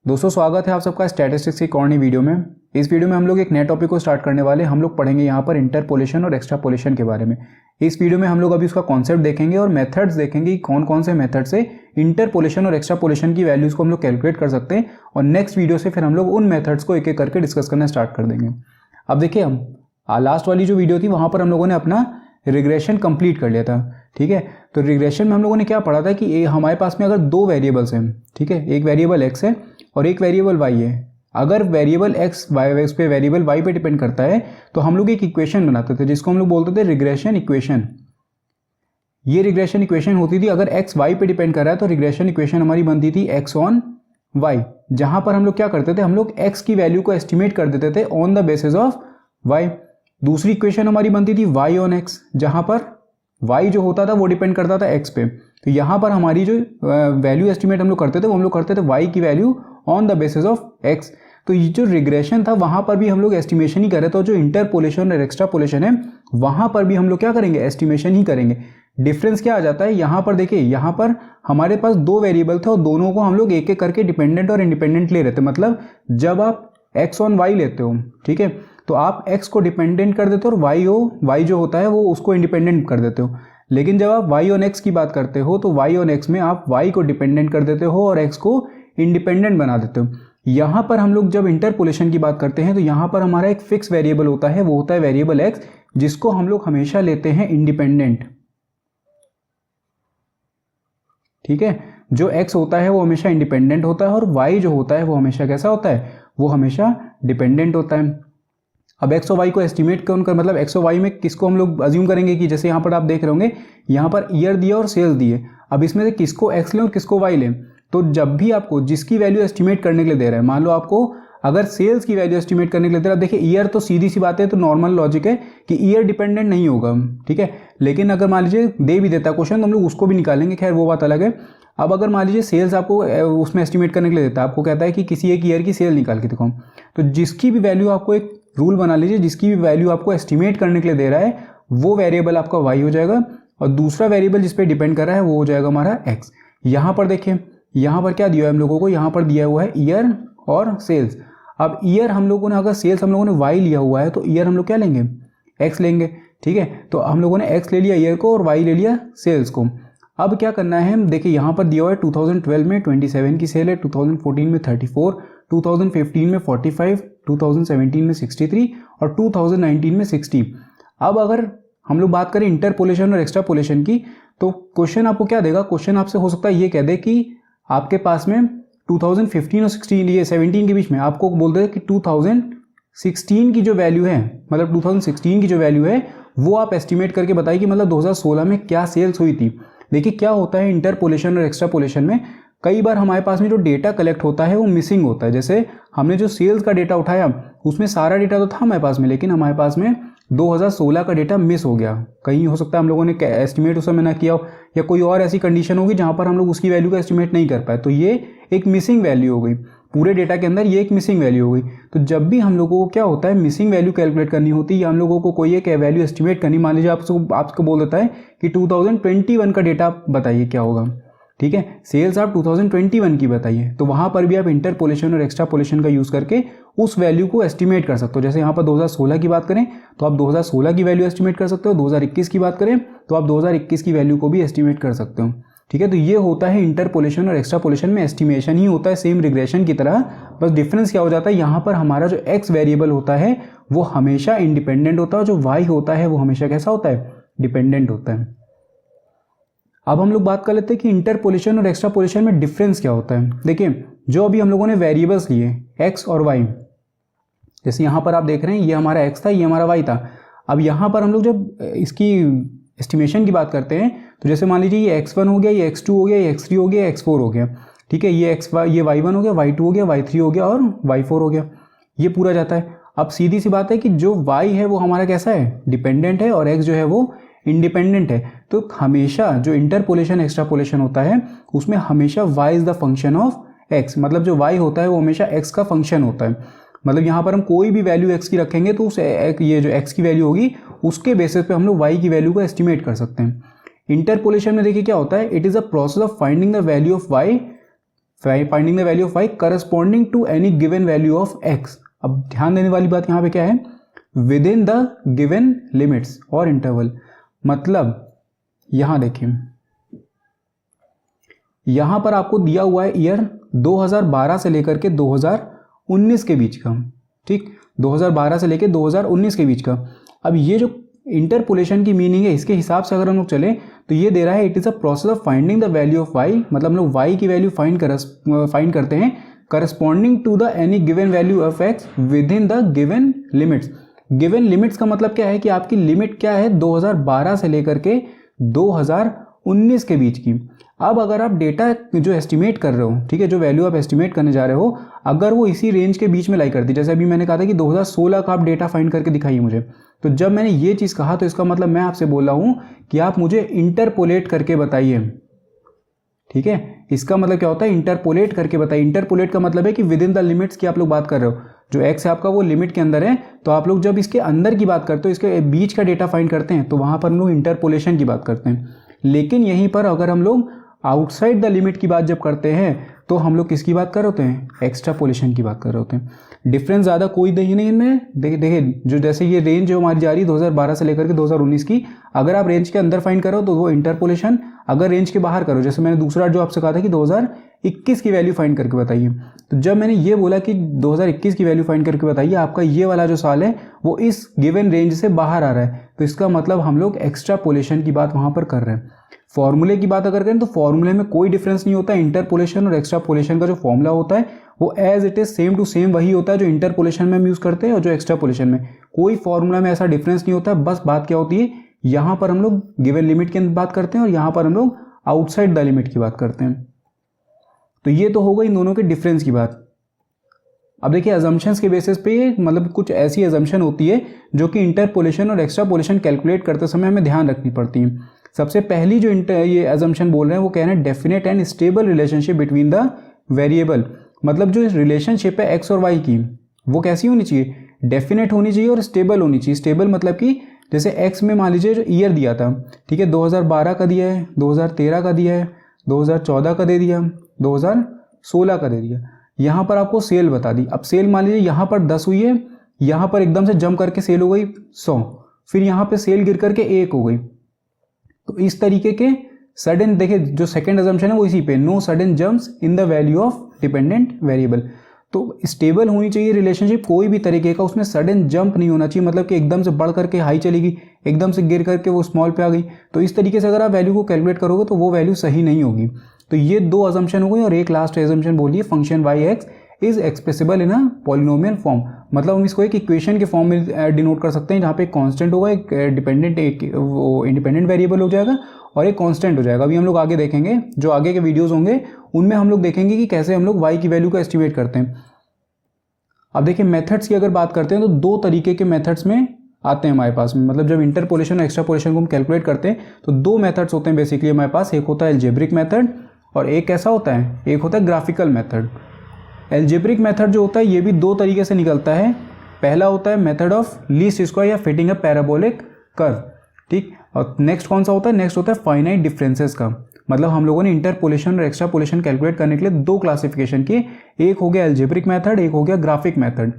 दोस्तों स्वागत है आप सबका स्टैटिस्टिक्स की कॉर्नी वीडियो में। इस वीडियो में हम लोग एक नए टॉपिक को स्टार्ट करने वाले। हम लोग पढ़ेंगे यहाँ पर इंटरपोलेशन और एक्स्ट्रापोलेशन के बारे में। इस वीडियो में हम लोग अभी उसका कॉन्सेप्ट देखेंगे और मेथड्स देखेंगे कि कौन कौन से मेथड से इंटरपोलेशन और एक्स्ट्रापोलेशन की वैल्यूज़ को हम लोग कैलकुलेट कर सकते हैं। और नेक्स्ट वीडियो से फिर हम लोग उन मेथड्स को एक एक करके डिस्कस करना स्टार्ट कर देंगे। अब देखिए, हम लास्ट वाली जो वीडियो थी वहाँ पर हम लोगों ने अपना रिग्रेशन कंप्लीट कर लिया था। ठीक है, तो रिग्रेशन में हम लोगों ने क्या पढ़ा था कि हमारे पास में अगर दो वेरिएबल्स हैं, ठीक है, एक वेरिएबल एक्स है और एक वेरिएबल वाई है। अगर वेरिएबल एक्स वाई पे वेरिएबल वाई पे डिपेंड करता है तो हम लोग एक इक्वेशन बनाते थे जिसको हम लोग बोलते थे रिग्रेशन इक्वेशन। ये रिग्रेशन इक्वेशन होती थी, अगर एक्स वाई पे डिपेंड कर रहा है तो रिग्रेशन इक्वेशन हमारी बनती थी एक्स ऑन वाई, जहां पर हम लोग क्या करते थे, हम लोग एक्स की वैल्यू को एस्टिमेट कर देते थे on the basis of Y. दूसरी इक्वेशन हमारी बनती थी वाई ऑन एक्स, जहां पर वाई जो होता था वो डिपेंड करता था एक्स पे। तो यहाँ पर हमारी जो वैल्यू एस्टिमेट हम लोग करते थे वो हम लोग करते थे वाई की value on the basis of x. तो ये जो रिग्रेशन था वहां पर भी हम लोग एस्टिमेशन ही कर रहे थे। तो जो इंटरपोलेशन और एक्स्ट्रापोलेशन है वहां पर भी हम लोग क्या करेंगे, एस्टिमेशन ही करेंगे। डिफरेंस क्या आ जाता है यहाँ पर, देखिए यहाँ पर हमारे पास दो वेरिएबल थे और दोनों को हम लोग एक एक करके डिपेंडेंट और इंडिपेंडेंट ले रहे थे। मतलब जब आप एक्स ऑन वाई लेते हो, ठीक है, तो आप एक्स को डिपेंडेंट कर देते हो और वाई जो होता है वो उसको इंडिपेंडेंट कर देते हो। लेकिन जब आप वाई ऑन एक्स की बात करते हो तो वाई ऑन एक्स में आप वाई को डिपेंडेंट कर देते हो और एक्स को इंडिपेंडेंट बना देते हो। यहां पर हम लोग जब इंटरपोलेशन की बात करते हैं तो यहां पर हमारा एक फिक्स वेरिएबल होता है, वो होता है वेरिएबल एक्स, जिसको हम लोग हमेशा लेते हैं इंडिपेंडेंट। ठीक है, जो एक्स होता है वो हमेशा इंडिपेंडेंट होता है और वाई जो होता है वो हमेशा कैसा होता है, वो हमेशा डिपेंडेंट होता है। अब एक्स और वाई को एस्टिमेट कर मतलब एक्स और वाई में किसको हम लोग अज्यूम करेंगे कि जैसे यहाँ पर आप देख रहे होंगे यहाँ पर ईयर दिया और सेल्स दिए। अब इसमें से किसको एक्स लें और किसको वाई लें, तो जब भी आपको जिसकी वैल्यू एस्टिमेट करने के लिए दे रहा है, मान लो आपको अगर सेल्स की वैल्यू एस्टिमेट करने के लिए दे रहा है, देखिए ईयर तो सीधी सी बात है, तो नॉर्मल लॉजिक है कि ईयर डिपेंडेंट नहीं होगा, ठीक है। लेकिन अगर मान लीजिए दे भी देता क्वेश्चन तो हम लोग उसको भी निकालेंगे, खैर वो बात अलग है। अब अगर मान लीजिए सेल्स आपको उसमें एस्टिमेट करने के लिए देता है, आपको कहता है कि किसी एक ईयर की सेल निकाल के दिखाओ, तो जिसकी भी वैल्यू आपको, एक रूल बना लीजिए, जिसकी भी वैल्यू आपको एस्टिमेट करने के लिए दे रहा है वो वेरिएबल आपका वाई हो जाएगा और दूसरा वेरिएबल जिस पे डिपेंड कर रहा है वो हो जाएगा हमारा एक्स। यहाँ पर देखिए, यहाँ पर क्या दिया है हम लोगों को, यहाँ पर दिया हुआ है ईयर और सेल्स। अब ईयर हम लोगों ने, अगर सेल्स हम लोगों ने वाई लिया हुआ है तो ईयर हम लोग क्या लेंगे, एक्स लेंगे, ठीक है। तो हम लोगों ने एक्स ले लिया ईयर को और वाई ले लिया सेल्स को। अब क्या करना है, देखिए यहाँ पर दिया हुआ है 2012 में 27 की सेल है, 2014 में 34, 2015 में 45, 2017 में 63 और 2019 में 60। अब अगर हम लोग बात करें इंटरपोलेशन और एक्स्ट्रापोलेशन की, तो क्वेश्चन आपको क्या देगा, क्वेश्चन आपसे हो सकता है ये कह दे कि आपके पास में 2015 और 16 ये 17 के बीच में आपको बोल दे कि 2016 की जो वैल्यू है, मतलब 2016 की जो वैल्यू है वो आप एस्टिमेट करके बताइए कि मतलब 2016 में क्या सेल्स हुई थी। देखिए क्या होता है इंटरपोलेशन और एक्स्ट्रापोलेशन में, कई बार हमारे पास में जो डेटा कलेक्ट होता है वो मिसिंग होता है। जैसे हमने जो सेल्स का डेटा उठाया उसमें सारा डेटा तो था हमारे पास में, लेकिन हमारे पास में 2016 का डेटा मिस हो गया। कहीं हो सकता है हम लोगों ने एस्टिमेट उस समय ना किया हो या कोई और ऐसी कंडीशन होगी जहां पर हम लोग उसकी वैल्यू का एस्टिमेट नहीं कर पाए, तो ये एक मिसिंग वैल्यू हो गई। पूरे डेटा के अंदर ये एक मिसिंग वैल्यू हो गई। तो जब भी हम लोगों को क्या होता है, मिसिंग वैल्यू कैलकुलेट करनी होती है या हम लोगों को कोई एक वैल्यू एस्टिमेट करनी, मान लीजिए आपको बोल देता है कि 2021 का डेटा बताइए क्या होगा, ठीक है, सेल्स आप 2021 की बताइए, तो वहां पर भी आप इंटरपोलेशन और एक्स्ट्रापोलेशन का यूज करके उस वैल्यू को एस्टिमेट कर सकते हो। जैसे यहाँ पर 2016 की बात करें तो आप 2016 की वैल्यू एस्टिमेट कर सकते हो, 2021 की बात करें तो आप 2021 की वैल्यू को भी एस्टिमेट कर सकते हो, ठीक है। तो ये होता है इंटरपोलेशन और एक्स्ट्रापोलेशन में एस्टिमेशन ही होता है, सेम रिग्रेशन की तरह। बस डिफरेंस क्या हो जाता है, यहाँ पर हमारा जो एक्स वेरिएबल होता है वो हमेशा इंडिपेंडेंट होता है, जो वाई होता है वो हमेशा कैसा होता है, डिपेंडेंट होता है। अब हम लोग बात कर लेते हैं कि इंटरपोलेशन और एक्स्ट्रापोलेशन में डिफरेंस क्या होता है। देखिए जो अभी हम लोगों ने वेरिएबल्स लिए एक्स और वाई, जैसे यहाँ पर आप देख रहे हैं ये हमारा एक्स था, ये हमारा वाई था। अब यहाँ पर हम लोग जब इसकी एस्टिमेशन की बात करते हैं तो जैसे मान लीजिए ये x1 हो गया, ये x2 हो गया, ये x3 हो गया, x4 हो गया, ठीक है, ये y1 हो गया, y2 हो गया, y3 हो गया और y4 हो गया, ये पूरा जाता है। अब सीधी सी बात है कि जो y है वो हमारा कैसा है, डिपेंडेंट है, और x जो है वो इंडिपेंडेंट है। तो हमेशा जो इंटरपोलेशन एक्स्ट्रापोलेशन होता है उसमें हमेशा y is the function of x, मतलब जो y होता है वो हमेशा x का फंक्शन होता है। मतलब यहाँ पर हम कोई भी वैल्यू x की रखेंगे तो उस ये जो x की वैल्यू होगी उसके बेसिस पे हम लोग y की वैल्यू को एस्टिमेट कर सकते हैं। इंटरपोलेशन में देखिए क्या होता है, it is a process of finding the value of y finding the value of y corresponding to any given value of x। अब ध्यान देने वाली बात यहाँ पे क्या है, with in the given limits और इंटरवल। मतलब यहाँ देखिए, यहाँ पर आपको दिया हुआ है ईयर 2012 से लेकर के 2019 के बीच का, ठीक, 2012 से लेकर 2019 के बीच का। अब ये जो इंटरपोलेशन की मीनिंग है, इसके हिसाब से अगर हम लोग चले तो ये दे रहा है it is a process of finding the value of y, मतलब हम लोग y की वैल्यू फाइंड करते हैं corresponding to the any given value of x within the given limits. Given limits का मतलब क्या है कि आपकी लिमिट क्या है 2012 से लेकर के 2019 के बीच की। अब अगर आप डेटा जो एस्टिमेट कर रहे हो, ठीक है, जो वैल्यू आप एस्टिमेट करने जा रहे हो, अगर वो इसी रेंज के बीच में लाई करती, जैसे अभी मैंने कहा था कि 2016 का आप डेटा फाइंड करके दिखाइए मुझे, तो जब मैंने ये चीज़ कहा तो इसका मतलब मैं आपसे बोल रहा हूँ कि आप मुझे इंटरपोलेट करके बताइए, ठीक है। इसका मतलब क्या होता है, इंटरपोलेट करके बताइए। इंटरपोलेट का मतलब है कि विद इन द लिमिट्स की आप लोग बात कर रहे हो, जो x है आपका वो लिमिट के अंदर है, तो आप लोग जब इसके अंदर की बात करते हो, इसके बीच का डेटा फाइंड करते हैं, तो वहाँ पर हम लोग इंटरपोलेशन की बात करते हैं। लेकिन यहीं पर अगर हम लोग आउटसाइड द लिमिट की बात जब करते हैं तो हम लोग किसकी बात कर रहे होते हैं, एक्स्ट्रापोलेशन की बात कर रहे होते हैं। डिफरेंस ज़्यादा कोई नहीं इनमें। देखिए जो जैसे ये रेंज जो हमारी जा रही 2012 से लेकर के 2019 की, अगर आप रेंज के अंदर फाइंड करो तो वो इंटरपोलेशन, अगर रेंज के बाहर करो, जैसे मैंने दूसरा जो आपसे कहा था कि 2021 की वैल्यू फाइंड करके बताइए, तो जब मैंने ये बोला कि 2021 की वैल्यू फाइंड करके बताइए, आपका ये वाला जो साल है वो इस गिवन रेंज से बाहर आ रहा है, तो इसका मतलब हम लोग एक्स्ट्रापोलेशन की बात वहाँ पर कर रहे हैं। फॉर्मूले की बात अगर करें तो फॉर्मूले में कोई डिफरेंस नहीं होता। इंटरपोलेशन और एक्स्ट्रापोलेशन का जो फॉर्मूला होता है वो as it is same to same वही होता है जो इंटरपोलेशन में हम यूज़ करते हैं और जो एक्स्ट्रापोलेशन में। कोई फॉर्मूला में ऐसा डिफरेंस नहीं होता। बस बात क्या होती है, यहाँ पर हम लोग गिवन लिमिट की बात करते हैं और यहाँ पर हम लोग आउटसाइड द लिमिट की बात करते हैं। तो ये तो होगा इन दोनों के डिफरेंस की बात। अब देखिए अजम्पशंस के बेसिस पे, मतलब कुछ ऐसी अजम्पशन होती है जो कि इंटरपोलेशन और एक्स्ट्रापोलेशन कैलकुलेट करते समय हमें ध्यान रखनी पड़ती है। सबसे पहली जो ये अजम्पशन बोल रहे हैं वो कह रहे हैं definite and stable relationship between the variable. मतलब जो रिलेशनशिप है एक्स और वाई की वो कैसी होनी चाहिए, डेफिनेट होनी चाहिए और स्टेबल होनी चाहिए। स्टेबल मतलब कि जैसे एक्स में मान लीजिए जो ईयर दिया था, ठीक है, 2012 का दिया है, 2013 का दिया है, 2014 का दे दिया, 2016 का दे दिया। यहाँ पर आपको सेल बता दी। अब सेल मान लीजिए यहाँ पर 10 हुई है, यहाँ पर एकदम से जंप करके सेल हो गई 100, फिर यहाँ पे सेल गिर करके 1 हो गई। तो इस तरीके के सडन, देखिए जो सेकंड अजम्पशन है वो इसी पे, no sudden jumps in the value of dependent variable. तो स्टेबल होनी चाहिए रिलेशनशिप, कोई भी तरीके का उसमें सडन जंप नहीं होना चाहिए, मतलब कि एकदम से बढ़ करके हाई चलेगी, एकदम से गिर करके वो स्मॉल पे आ गई। तो इस तरीके से अगर आप वैल्यू को कैलकुलेट करोगे तो वो वैल्यू सही नहीं होगी। तो ये 2 अजम्पशन हो गई और एक लास्ट अजम्पशन बोलिए, function Y X is expressible in a polynomial form. मतलब हम इसको एक इक्वेशन के फॉर्म में डिनोट कर सकते हैं, जहाँ पे एक कांस्टेंट होगा, एक डिपेंडेंट, एक वो इंडिपेंडेंट वेरिएबल हो जाएगा और एक कांस्टेंट हो जाएगा। अभी हम लोग आगे देखेंगे, जो आगे के वीडियोस होंगे उनमें हम लोग देखेंगे कि कैसे हम लोग वाई की वैल्यू को एस्टिमेट करते हैं। अब देखिए मेथड्स की अगर बात करते हैं तो 2 तरीके के मेथड्स में आते हैं हमारे पास में। मतलब जब इंटरपोलेशन और एक्स्ट्रापोलेशन को हम कैलकुलेट करते हैं तो 2 मेथड्स होते हैं बेसिकली हमारे पास। एक होता है एल्जेब्रिक मेथड और एक कैसा होता है, एक होता है ग्राफिकल मेथड। एल्जेब्रिक मेथड जो होता है ये भी 2 तरीके से निकलता है। पहला होता है मेथड ऑफ लीस्ट स्क्वायर या फिटिंग अ पैराबोलिक कर्व, ठीक। और नेक्स्ट कौन सा होता है, नेक्स्ट होता है फाइनाइट डिफरेंसेस का। मतलब हम लोगों ने इंटरपोलेशन और एक्स्ट्रापोलेशन कैलकुलेट करने के लिए 2 क्लासिफिकेशन किए, एक हो गया एल्जेब्रिक मेथड, एक हो गया ग्राफिक मेथड।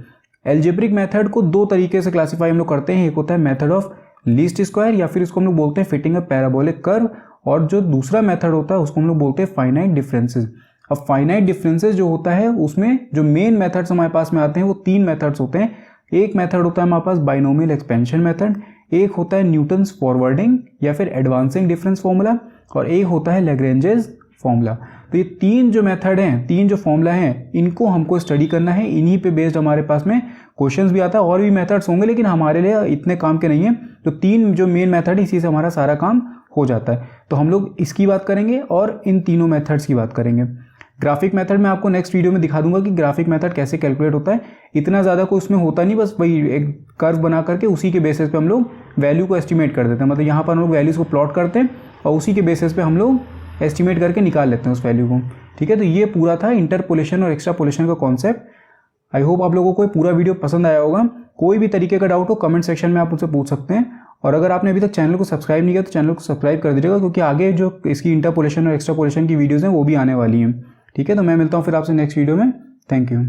एल्जेब्रिक मेथड को 2 तरीके से क्लासीफाई हम लोग करते हैं, एक होता है मेथड ऑफ लीस्ट स्क्वायर या फिर इसको हम लोग बोलते हैं फिटिंग अ पैराबोलिक कर्व, और जो दूसरा मेथड होता है उसको हम लोग बोलते हैं फाइनाइट डिफरेंसेस। अब फाइनाइट डिफरेंसेस जो होता है उसमें जो मेन मेथड्स हमारे पास में आते हैं वो 3 मेथड्स होते हैं। एक मेथड होता है हमारे पास बाइनोमियल एक्सपेंशन मेथड, एक होता है न्यूटन्स फॉरवर्डिंग या फिर एडवांसिंग डिफरेंस फॉर्मूला, और एक होता है लैग्रेंजेस फॉर्मूला। तो ये 3 जो मेथड हैं, 3 जो फॉर्मूला हैं, इनको हमको स्टडी करना है। इन्हीं पे बेस्ड हमारे पास में क्वेश्चंस भी आता है, और भी मेथड्स होंगे लेकिन हमारे लिए इतने काम के नहीं है। तो 3 जो मेन मेथड है इसी से हमारा सारा काम हो जाता है। तो हम लोग इसकी बात करेंगे और इन तीनों मेथड्स की बात करेंगे। ग्राफिक मेथड में आपको नेक्स्ट वीडियो में दिखा दूंगा कि ग्राफिक मेथड कैसे कैलकुलेट होता है। इतना ज़्यादा कोई उसमें होता नहीं, बस वही एक कर्व बना करके उसी के बेसिस पे हम लोग वैल्यू को एस्टिमेट कर देते हैं। मतलब यहाँ पर हम लोग वैल्यूज़ को प्लॉट करते हैं और उसी के बेसिस पे हम लोग एस्टिमेट करके निकाल लेते हैं उस वैल्यू को, ठीक है। तो ये पूरा था इंटरपोलेशन और एक्स्ट्रापोलेशन का कॉन्सेप्ट। आई होप आप लोगों को ये पूरा वीडियो पसंद आया होगा। कोई भी तरीके का डाउट हो कमेंट सेक्शन में आप मुझसे पूछ सकते हैं, और अगर आपने अभी तक चैनल को सब्सक्राइब नहीं किया तो चैनल को सब्सक्राइब कर दीजिएगा, क्योंकि आगे जो इसकी इंटरपोलेशन और एक्स्ट्रापोलेशन की वीडियोज़ हैं वो भी आने वाली हैं, ठीक है, तो मैं मिलता हूँ फिर आपसे नेक्स्ट वीडियो में। Thank you.